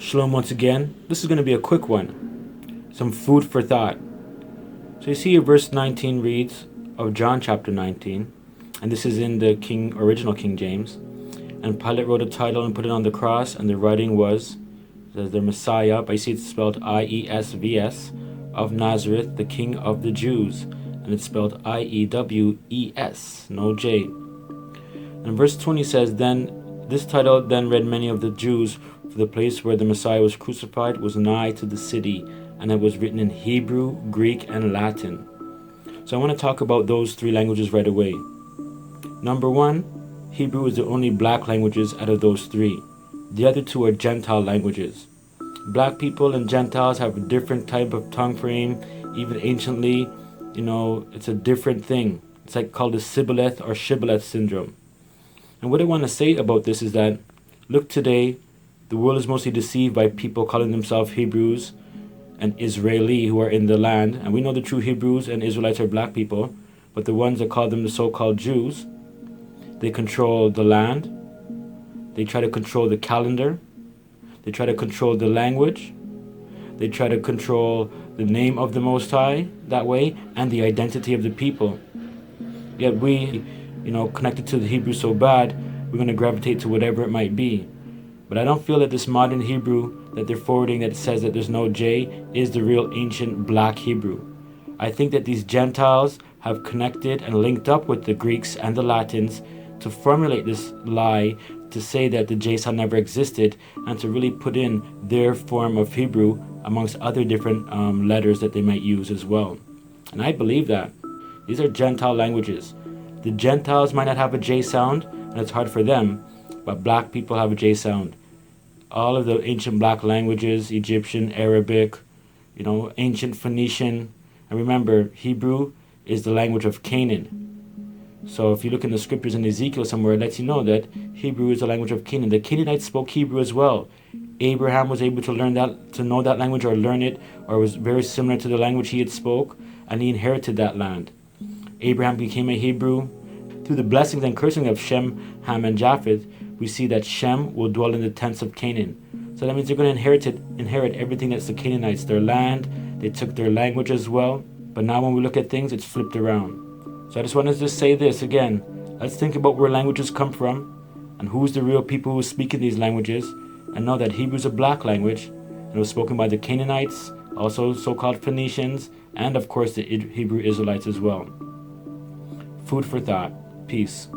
Shalom once again. This is going to be a quick one. Some food for thought. So you see verse 19 reads of John chapter 19, and this is in the original King James. And Pilate wrote a title and put it on the cross, and the writing was, says the Messiah, but you see it's spelled I-E-S-V-S, of Nazareth, the King of the Jews. And it's spelled I-E-W-E-S, no J. And verse 20 says, Then this title then read many of the Jews, for the place where the Messiah was crucified was nigh to the city, and it was written in Hebrew, Greek, and Latin. So I want to talk about those three languages right away. Number one, Hebrew is the only black languages out of those three. The other two are Gentile languages. Black people and Gentiles have a different type of tongue frame. Even anciently, it's a different thing. It's like called the Sibboleth or Shibboleth syndrome. And what I want to say about this is that, look today, the world is mostly deceived by people calling themselves Hebrews and Israeli who are in the land. And we know the true Hebrews and Israelites are black people, but the ones that call them the so-called Jews, they control the land. They try to control the calendar. They try to control the language. They try to control the name of the Most High that way and the identity of the people. Yet we, connected to the Hebrew so bad, we're going to gravitate to whatever it might be. But I don't feel that this modern Hebrew that they're forwarding that says that there's no J is the real ancient black Hebrew. I think that these Gentiles have connected and linked up with the Greeks and the Latins to formulate this lie to say that the J sound never existed and to really put in their form of Hebrew amongst other different letters that they might use as well. And I believe that. These are Gentile languages. The Gentiles might not have a J sound, and it's hard for them, but black people have a J sound. All of the ancient black languages, Egyptian, Arabic, ancient Phoenician, and remember, Hebrew is the language of Canaan. So if you look in the scriptures in Ezekiel somewhere, it lets you know that Hebrew is the language of Canaan. The Canaanites spoke Hebrew as well. Abraham was able to know that language or learn it, or was very similar to the language he had spoke, and he inherited that land. Abraham became a Hebrew. Through the blessings and cursing of Shem, Ham, and Japheth, we see that Shem will dwell in the tents of Canaan. So that means they're going to inherit everything that's the Canaanites, their land. They took their language as well. But now when we look at things, it's flipped around. So I just wanted to say this again. Let's think about where languages come from and who's the real people who speak in these languages, and know that Hebrew is a black language, and it was spoken by the Canaanites, also so-called Phoenicians, and of course the Hebrew Israelites as well. Food for thought. Peace.